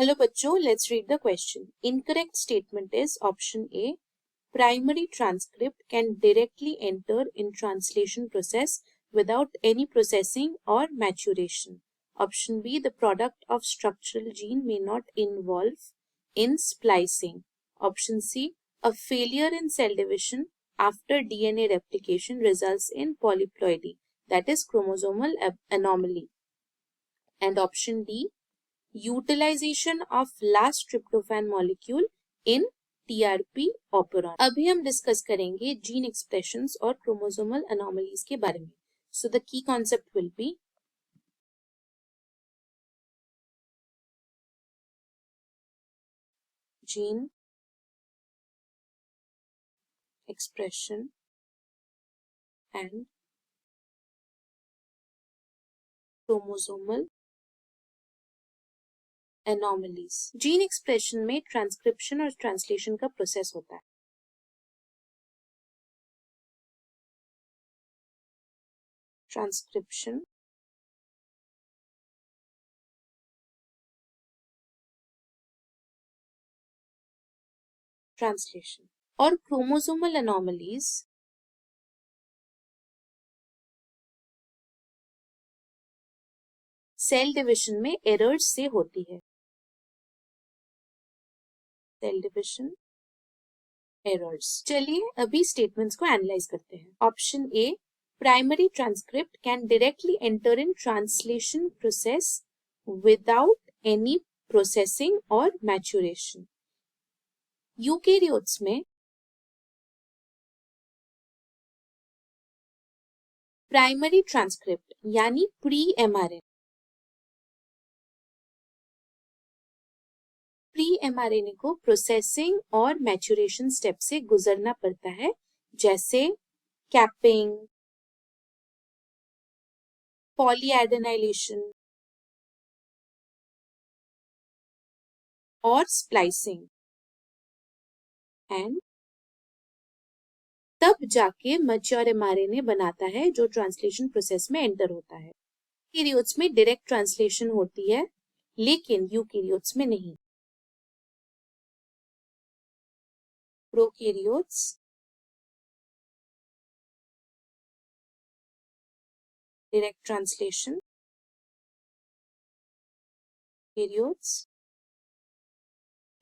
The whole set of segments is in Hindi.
Hello बच्चों, let's read the question. Incorrect statement is option A. Primary transcript can directly enter in translation process without any processing or maturation. Option B. The product of structural gene may not involve in splicing. Option C. A failure in cell division after DNA replication results in polyploidy, that is chromosomal anomaly. And option D. Utilization of last tryptophan molecule in TRP operon. अभी हम डिस्कस करेंगे जीन एक्सप्रेशंस और क्रोमोसोमल अनोमलीज के बारे में. So the key concept will be gene expression and chromosomal anomalies. Gene expression में ट्रांसक्रिप्शन और ट्रांसलेशन का प्रोसेस होता है. Transcription, translation. और क्रोमोसोमल अनोमलीज सेल डिविजन में एरर्स से होती है. Cell division errors. चलिए अभी स्टेटमेंट्स को एनालाइज करते हैं. Option A. Primary transcript can directly enter in translation process without any processing और मैच्योरेशन. यूकेरियोट्स में प्राइमरी ट्रांसक्रिप्ट यानी प्री एमआरएनए को प्रोसेसिंग और मैच्योरेशन स्टेप से गुजरना पड़ता है, जैसे कैपिंग, पॉलीएडेनाइलेशन और स्प्लाइसिंग. एंड तब जाके मैच्योर एमआरएनए बनाता है जो ट्रांसलेशन प्रोसेस में एंटर होता है. यूकेरियोट्स में डायरेक्ट ट्रांसलेशन होती है, लेकिन यूकेरियोट्स में नहीं. Prokaryotes direct translation, eukaryotes.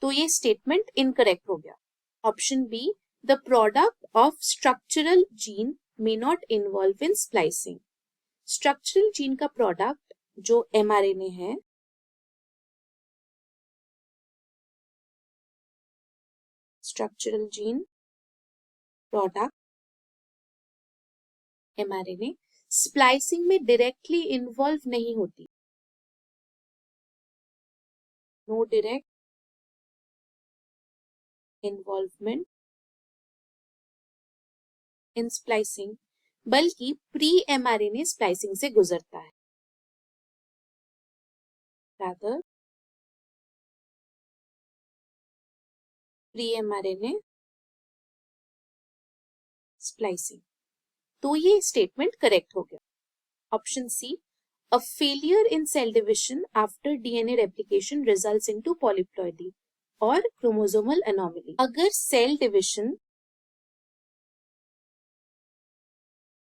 तो ये स्टेटमेंट इनकरेक्ट हो गया. Option B. The product of structural gene may not involve in splicing. Structural gene का प्रोडक्ट जो एमआरएनए है, structural gene product mRNA splicing में डायरेक्टली इन्वॉल्व नहीं होती. No direct involvement in splicing, बल्कि प्री एमआरएनए स्प्लाइसिंग से गुजरता है. Rather pre mRNA splicing. तो ये स्टेटमेंट करेक्ट हो गया. Option C. A failure in cell division after DNA replication results into polyploidy और क्रोमोसोमल एनोमली. अगर सेल डिविजन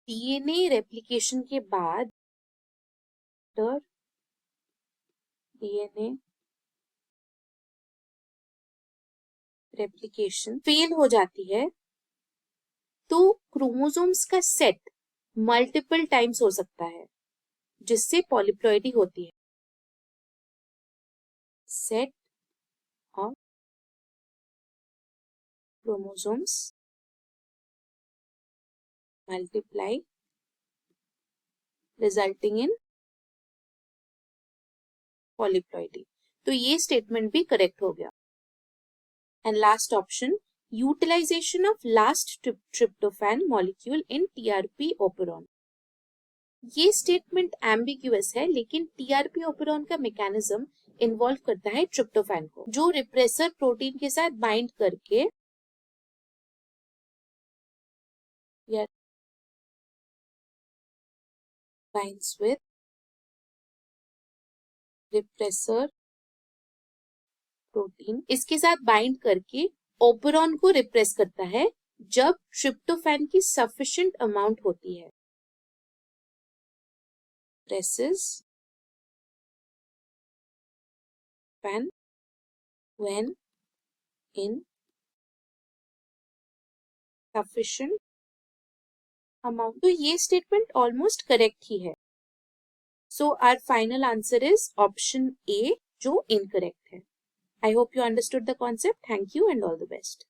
डीएनए रेप्लिकेशन के बाद डीएनए रेप्लिकेशन फेल हो जाती है, तो क्रोमोसोम्स का सेट मल्टीपल टाइम्स हो सकता है, जिससे पॉलीप्लॉइडी होती है. Set of chromosomes multiply resulting in polyploidy. तो ये स्टेटमेंट भी करेक्ट हो गया. And last option. Utilisation of last tryptophan molecule in TRP operon. ये स्टेटमेंट एम्बिग्युअस है, लेकिन टीआरपी ओपेरॉन का मैकेनिज्म इन्वॉल्व करता है ट्रिप्टोफैन को, जो रिप्रेसर प्रोटीन के साथ बाइंड करके या बाइंड्स विद repressor प्रोटीन इसके साथ बाइंड करके ओपेरॉन को रिप्रेस करता है जब ट्रिप्टोफैन की सफिशिएंट अमाउंट होती है. Presses fan when in sufficient amount. तो ये स्टेटमेंट ऑलमोस्ट करेक्ट ही है. So our final answer is option A जो इनकरेक्ट है. I hope you understood the concept. Thank you and all the best.